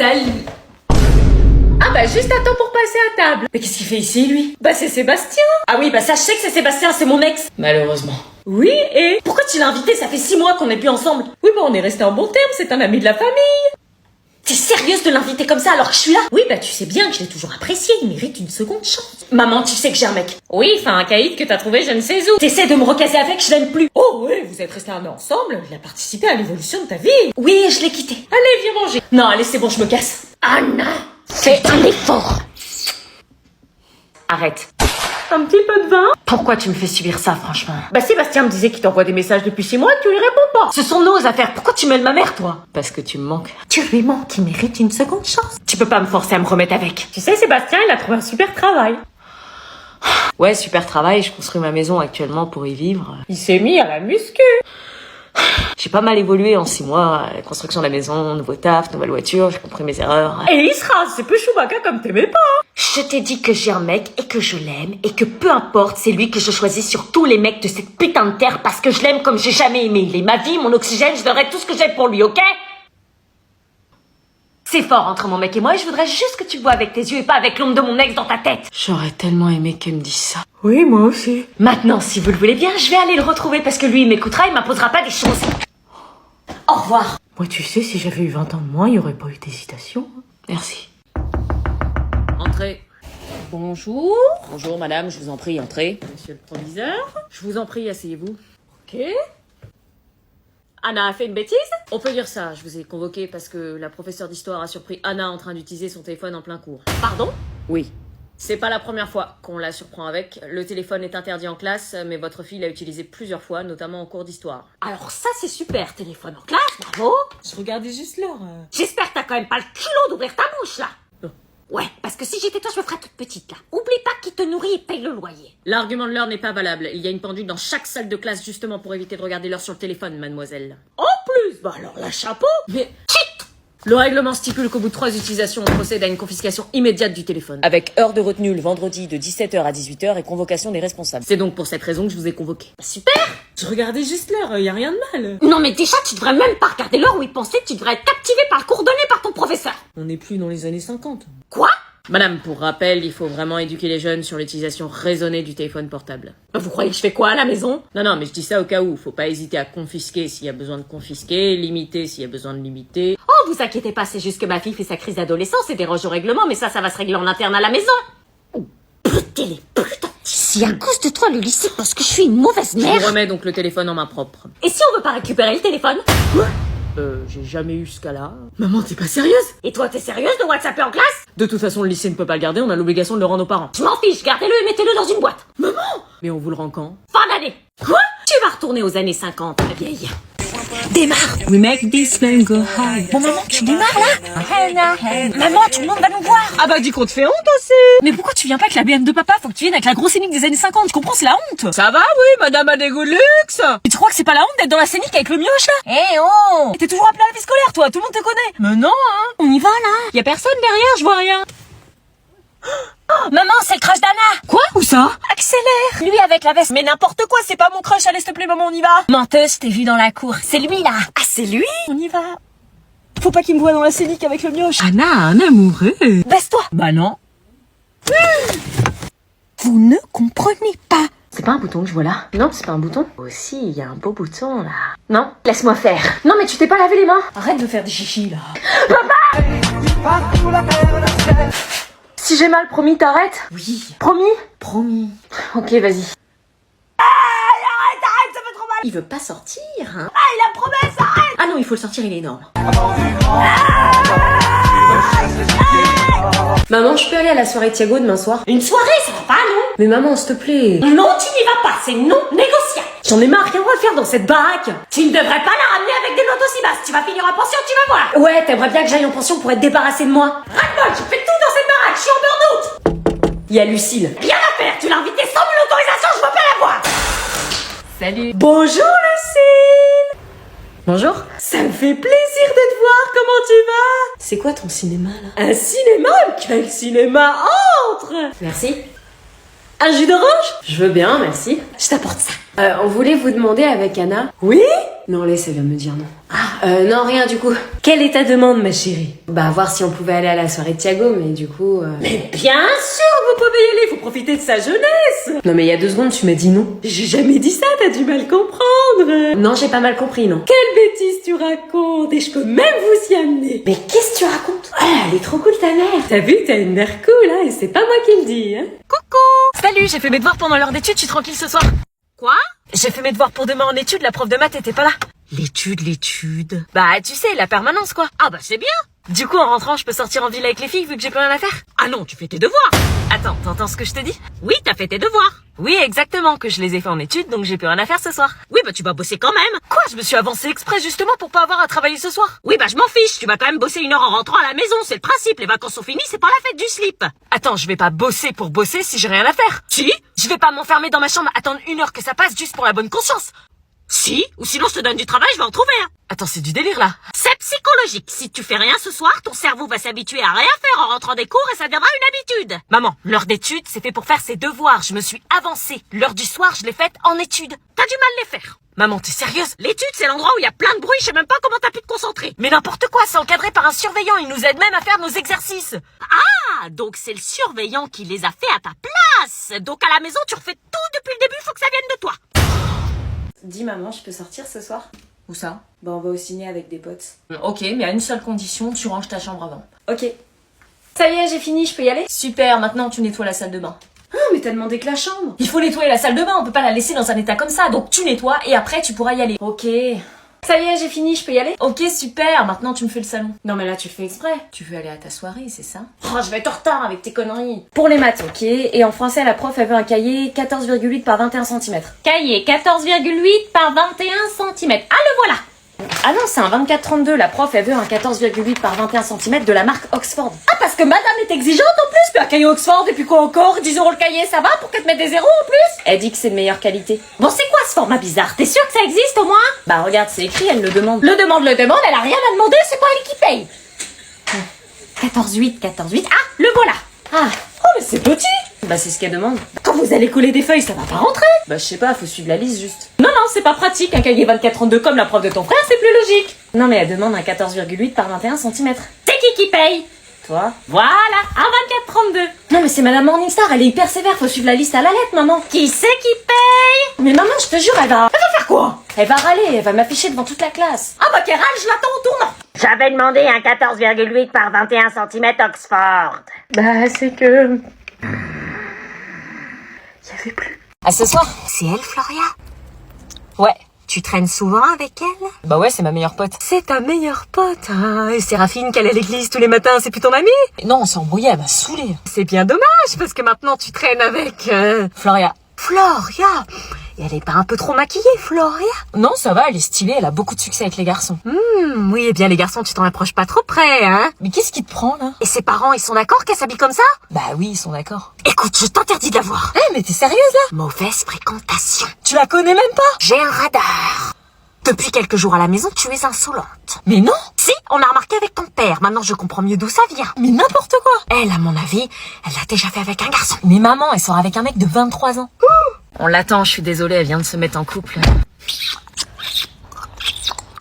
Salut. Ah bah juste à temps pour passer à table. Mais qu'est-ce qu'il fait ici lui? Bah c'est Sébastien. Ah oui bah ça je sais que c'est Sébastien, c'est mon ex. Malheureusement. Oui et pourquoi tu l'as invité? Ça fait 6 mois qu'on est plus ensemble. Oui bah on est resté en bon terme, c'est un ami de la famille. T'es sérieuse de l'inviter comme ça alors que je suis là? Oui bah tu sais bien que je l'ai toujours apprécié, il mérite une seconde chance. Maman tu sais que j'ai un mec. Oui enfin un caïd que t'as trouvé je ne sais où. T'essaies de me recaser avec, je l'aime plus. Oh oui vous êtes restés un an ensemble, il a participé à l'évolution de ta vie. Oui je l'ai quitté. Allez viens manger. Non allez c'est bon je me casse. Anna, fais un effort. Arrête. Un petit peu de vin? Pourquoi tu me fais subir ça, franchement? Bah Sébastien me disait qu'il t'envoie des messages depuis 6 mois et que tu lui réponds pas. Ce sont nos affaires. Pourquoi tu mêles ma mère, toi? Parce que tu me manques. Tu lui manques, il mérite une seconde chance. Tu peux pas me forcer à me remettre avec. Tu sais, Sébastien, il a trouvé un super travail. Ouais, super travail. Je construis ma maison actuellement pour y vivre. Il s'est mis à la muscu. J'ai pas mal évolué en 6 mois. La construction de la maison, nouveau taf, nouvelle voiture, j'ai compris mes erreurs. Et il sera, c'est plus Chewbacca comme t'aimais pas. Je t'ai dit que j'ai un mec et que je l'aime et que peu importe, c'est lui que je choisis sur tous les mecs de cette putain de terre parce que je l'aime comme j'ai jamais aimé. Il est ma vie, mon oxygène, je donnerai tout ce que j'ai pour lui, ok? C'est fort entre mon mec et moi et je voudrais juste que tu le vois avec tes yeux et pas avec l'ombre de mon ex dans ta tête. J'aurais tellement aimé qu'elle me dise ça. Oui, moi aussi. Maintenant, si vous le voulez bien, je vais aller le retrouver parce que lui, il m'écoutera, il m'imposera pas des choses. Au revoir. Moi, tu sais, si j'avais eu 20 ans de moins, il n'y aurait pas eu d'hésitation. Merci. Entrez. Bonjour. Bonjour, madame, je vous en prie, entrez. Monsieur le proviseur, je vous en prie, asseyez-vous. Ok. Anna a fait une bêtise? On peut dire ça, je vous ai convoqué parce que la professeure d'histoire a surpris Anna en train d'utiliser son téléphone en plein cours. Pardon? Oui. C'est pas la première fois qu'on la surprend avec. Le téléphone est interdit en classe, mais votre fille l'a utilisé plusieurs fois, notamment en cours d'histoire. Alors ça c'est super, téléphone en classe, bravo. Je regardais juste l'heure. J'espère que t'as quand même pas le culot d'ouvrir ta bouche là. Ouais, parce que si j'étais toi, je me ferais toute petite, là. Oublie pas qui te nourrit et paye le loyer. L'argument de l'heure n'est pas valable. Il y a une pendule dans chaque salle de classe justement pour éviter de regarder l'heure sur le téléphone, mademoiselle. En plus? Bah alors la chapeau. Mais... Le règlement stipule qu'au bout de 3 utilisations, on procède à une confiscation immédiate du téléphone. Avec heure de retenue le vendredi de 17h à 18h et convocation des responsables. C'est donc pour cette raison que je vous ai convoqué. Super! Je regardais juste l'heure, y a rien de mal. Non mais déjà, tu devrais même pas regarder l'heure où il pensait, tu devrais être captivé par le cours donné par ton professeur. On n'est plus dans les années 50. Quoi? Madame, pour rappel, il faut vraiment éduquer les jeunes sur l'utilisation raisonnée du téléphone portable. Vous croyez que je fais quoi à la maison? Non, mais je dis ça au cas où. Faut pas hésiter à confisquer s'il y a besoin de confisquer, limiter s'il y a besoin de limiter. Oh, vous inquiétez pas, c'est juste que ma fille fait sa crise d'adolescence et déroge au règlement, mais ça va se régler en interne à la maison. Oh, putain, les putains. Si à cause de toi, le lycée pense que je suis une mauvaise mère... Je vous remets donc le téléphone en main propre. Et si on veut pas récupérer le téléphone? Quoi? J'ai jamais eu ce cas-là. Maman, t'es pas sérieuse? Et toi, t'es sérieuse de WhatsApper en classe? De toute façon, le lycée ne peut pas le garder, on a l'obligation de le rendre aux parents. Je m'en fiche, gardez-le et mettez-le dans une boîte. Maman! Mais on vous le rend quand? Fin d'année. Quoi? Tu vas retourner aux années 50, la vieille. Démarre! We make this plane go high. Bon, maman, tu démarres là? Maman, tout le monde va nous voir. Ah bah dis qu'on te fait honte aussi. Mais pourquoi tu viens pas avec la BM de papa? Faut que tu viennes avec la grosse scénique des années 50, tu comprends? C'est la honte. Ça va, oui, madame a des goûts de luxe. Et tu crois que c'est pas la honte d'être dans la scénique avec le mioche là? Eh oh! Et t'es toujours appelé à la vie scolaire toi, tout le monde te connaît. Mais non, hein. On y va là? Y a personne derrière, je vois rien. Oh, maman, c'est le crush d'Anna. Quoi? Où ça? Accélère. Lui avec la veste. Mais n'importe quoi, c'est pas mon crush, allez s'il te plaît maman, on y va. Menteuse, t'es vue dans la cour. C'est lui là. Ah c'est lui? On y va. Faut pas qu'il me voie dans la scénique avec le mioche. Anna a un amoureux. Baisse-toi. Bah non. Vous ne comprenez pas. C'est pas un bouton que je vois là. Non, c'est pas un bouton. Aussi, il y a un beau bouton là. Non, laisse-moi faire. Non, mais tu t'es pas lavé les mains. Arrête de faire des chichis là. Papa! Si j'ai mal, promis, t'arrêtes? Oui. Promis? Promis. Ok, vas-y. Arrête, ça fait trop mal. Il veut pas sortir, hein? Ah, il a promesse, arrête. Ah non, il faut le sortir, il est énorme. Maman, je peux aller à la soirée Thiago demain soir? Une soirée, ça va pas, non? Mais maman, s'il te plaît. Non, tu n'y vas pas, c'est non négociable. J'en ai marre, rien à faire dans cette baraque. Tu ne devrais pas la ramener avec des notes aussi basses. Tu vas finir en pension, tu vas voir. Ouais, t'aimerais bien que j'aille en pension pour être débarrassée de moi. Ras-le-bol, je fais tout dans cette baraque, je suis en burn-out. Il y a Lucille. Rien à faire, tu l'as invité sans mon autorisation, je veux pas la voir. Salut. Bonjour Lucille. Bonjour. Ça me fait plaisir de te voir, comment tu vas? C'est quoi ton cinéma là? Un cinéma? Quel cinéma? Entre. Merci. Un jus d'orange? Je veux bien, merci. Je t'apporte ça. On voulait vous demander avec Anna. Oui? Non, laisse, elle vient de me dire non. Non, rien du coup. Quelle est ta demande, ma chérie? Bah, voir si on pouvait aller à la soirée de Thiago, mais du coup... Mais bien sûr, vous pouvez y aller, faut profiter de sa jeunesse. Non, mais il y a 2 secondes, tu m'as dit non. J'ai jamais dit ça, t'as du mal comprendre. Non, j'ai pas mal compris, non. Quelle bêtise tu racontes, et je peux même vous y amener. Mais qu'est-ce que tu racontes? Elle est trop cool, ta mère. T'as vu, t'as une mère cool, hein, et c'est pas moi qui le dis, hein. Coucou! Salut, j'ai fait mes devoirs pendant l'heure d'études, je suis tranquille ce soir. Quoi? J'ai fait mes devoirs pour demain en études, la prof de maths était pas là. L'étude. Bah, tu sais, la permanence, quoi. Ah bah, c'est bien. Du coup, en rentrant, je peux sortir en ville avec les filles vu que j'ai plus rien à faire. Ah non, tu fais tes devoirs. Attends, t'entends ce que je te dis? Oui, t'as fait tes devoirs. Oui, exactement, que je les ai fait en études, donc j'ai plus rien à faire ce soir. Oui, bah tu vas bosser quand même. Quoi? Je me suis avancée exprès justement pour pas avoir à travailler ce soir. Oui, bah je m'en fiche, tu vas quand même bosser 1 heure en rentrant à la maison, c'est le principe. Les vacances sont finies, c'est pas la fête du slip. Attends, je vais pas bosser pour bosser si j'ai rien à faire. Si? Je vais pas m'enfermer dans ma chambre, attendre 1 heure que ça passe juste pour la bonne conscience. Si, ou sinon je te donne du travail, je vais en trouver un. Attends, c'est du délire là. C'est psychologique. Si tu fais rien ce soir, ton cerveau va s'habituer à rien faire en rentrant des cours et ça deviendra une habitude. Maman, l'heure d'études, c'est fait pour faire ses devoirs. Je me suis avancée. L'heure du soir, je l'ai faite en études. T'as du mal à les faire. Maman, t'es sérieuse? L'étude, c'est l'endroit où il y a plein de bruit, je sais même pas comment t'as pu te concentrer. Mais n'importe quoi, c'est encadré par un surveillant, il nous aide même à faire nos exercices. Ah, donc c'est le surveillant qui les a fait à ta place. Donc à la maison, tu refais tout depuis le début, faut que ça vienne de toi. Dis maman, je peux sortir ce soir? Où ça? Bah, on va au ciné avec des potes. Ok, mais à une seule condition, tu ranges ta chambre avant. Ok. Ça y est, j'ai fini, je peux y aller? Super, maintenant tu nettoies la salle de bain. Ah, mais t'as demandé que la chambre. Il faut nettoyer la salle de bain, on peut pas la laisser dans un état comme ça, donc tu nettoies et après tu pourras y aller. Ok. Ça y est, j'ai fini, je peux y aller? Ok, super, maintenant tu me fais le salon. Non mais là, tu le fais exprès. Tu veux aller à ta soirée, c'est ça? Oh, je vais être en retard avec tes conneries. Pour les maths, ok. Et en français, la prof, elle veut un cahier 14,8 par 21 cm. Cahier 14,8 par 21 cm. Ah, le voilà! Ah non, c'est un 24-32. La prof, elle veut un 14,8 par 21 cm de la marque Oxford. Ah, parce que madame est exigeante en plus, puis un cahier Oxford, et puis quoi encore? 10 € le cahier, ça va pour qu'elle te mette des zéros en plus? Elle dit que c'est de meilleure qualité. Bon, c'est quoi ce format bizarre? T'es sûr que ça existe au moins? Bah regarde, c'est écrit, elle le demande. Le demande, elle a rien à demander, c'est pas elle qui paye. 14,8, 14,8, ah, le voilà. Ah, Oh, mais c'est petit. bah c'est ce qu'elle demande. Quand vous allez coller des feuilles, ça va pas rentrer. Bah je sais pas, faut suivre la liste juste. Non, c'est pas pratique, un cahier 24-32 comme la prof de ton frère, c'est plus logique. Non mais elle demande un 14,8 par 21 cm. C'est qui paye? Toi? Voilà, un 24-32. Non mais c'est Madame Morningstar, elle est hyper sévère, faut suivre la liste à la lettre, maman. Qui c'est qui paye? Mais maman, je te jure, elle va faire quoi? Elle va râler, elle va m'afficher devant toute la classe. Ah bah qu'elle râle, je l'attends au tournant. J'avais demandé un 14,8 par 21 cm Oxford. Bah c'est que... Y'avait plus. À ce soir? C'est elle, Floria? Ouais. Tu traînes souvent avec elle? Bah ouais, c'est ma meilleure pote. C'est ta meilleure pote, hein. Et Séraphine qu'elle est à l'église tous les matins, c'est plus ton amie? Non, on s'est embrouillé, elle m'a saoulée. C'est bien dommage, parce que maintenant tu traînes avec... Floria. Floria! Et elle est pas un peu trop maquillée, Floria? Non, ça va, elle est stylée, elle a beaucoup de succès avec les garçons. Oui, eh bien les garçons, tu t'en approches pas trop près, hein? Mais qu'est-ce qui te prend, là? Et ses parents, ils sont d'accord qu'elle s'habille comme ça? Bah oui, ils sont d'accord. Écoute, je t'interdis de la voir. Mais t'es sérieuse, là? Mauvaise fréquentation. Tu la connais même pas? J'ai un radar. Depuis quelques jours à la maison, tu es insolente. Mais non! Si, on a remarqué avec ton père. Maintenant, je comprends mieux d'où ça vient. Mais n'importe quoi! Elle, à mon avis, elle l'a déjà fait avec un garçon. Mais maman, elle sort avec un mec de 23 ans. On l'attend, je suis désolée, elle vient de se mettre en couple.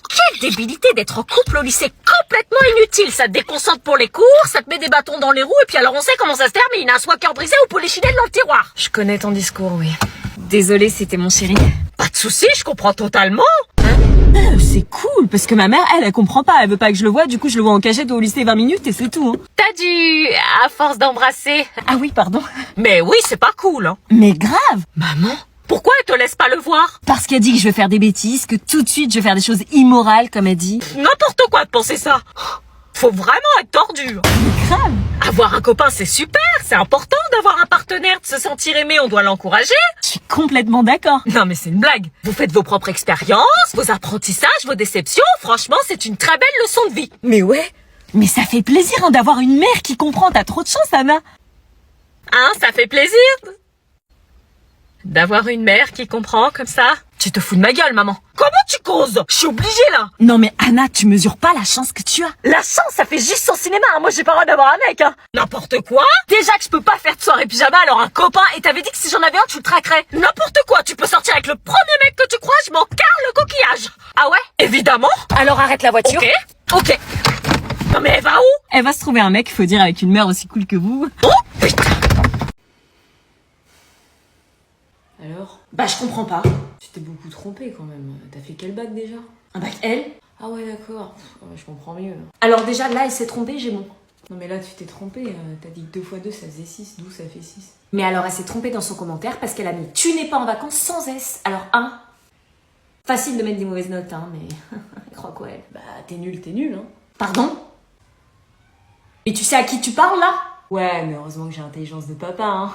Quelle débilité d'être en couple au lycée, complètement inutile. Ça te déconcentre pour les cours, ça te met des bâtons dans les roues, et puis alors on sait comment ça se termine, un soit cœur brisé ou polichinelle dans le tiroir. Je connais ton discours, oui. Désolée, c'était mon chéri. Pas de soucis, je comprends totalement. C'est cool, parce que ma mère, elle comprend pas, elle veut pas que je le voie, du coup je le vois en cachette au lycée 20 minutes et c'est tout. Hein. T'as dû, à force d'embrasser. Ah oui, pardon. Mais oui, c'est pas cool, hein. Mais grave! Maman, pourquoi elle te laisse pas le voir? Parce qu'elle dit que je vais faire des bêtises, que tout de suite je vais faire des choses immorales, comme elle dit. N'importe quoi de penser ça. Faut vraiment être tordu. Mais grave! Avoir un copain, c'est super, c'est important d'avoir un partenaire, de se sentir aimé, on doit l'encourager. Je suis complètement d'accord. Non mais c'est une blague. Vous faites vos propres expériences, vos apprentissages, vos déceptions. Franchement, c'est une très belle leçon de vie. Mais ouais. Mais ça fait plaisir hein, d'avoir une mère qui comprend. T'as trop de chance, Anna. Hein, ça fait plaisir d'avoir une mère qui comprend comme ça. Tu te fous de ma gueule, maman. Comment tu causes? Je suis obligée, là. Non mais Anna, tu mesures pas la chance que tu as. La chance, ça fait juste son cinéma. Hein. Moi, j'ai pas le droit d'avoir un mec. Hein. N'importe quoi. Déjà que je peux pas faire de soirée pyjama, alors un copain. Et t'avais dit que si j'en avais un, tu le traquerais. N'importe quoi. Tu peux sortir avec le premier mec que tu croises, je m'en carre le coquillage. Ah ouais? Évidemment. Alors arrête la voiture. Ok. Non mais elle va où? Elle va se trouver un mec, faut dire, avec une mère aussi cool que vous. Oh putain. Alors? Bah je comprends pas. Tu t'es beaucoup trompée quand même. T'as fait quel bac déjà? Un bac L? Ah ouais, d'accord. Ouais, je comprends mieux. Alors déjà là elle s'est trompée, j'ai bon. Non mais là tu t'es trompée. T'as dit que 2 x 2 ça faisait 6, 12 ça fait 6. Mais alors elle s'est trompée dans son commentaire parce qu'elle a mis tu n'es pas en vacances sans S. Alors facile de mettre des mauvaises notes hein, mais elle croit quoi elle? Bah t'es nul hein. Pardon? Mais tu sais à qui tu parles là? Ouais, mais heureusement que j'ai l'intelligence de papa hein.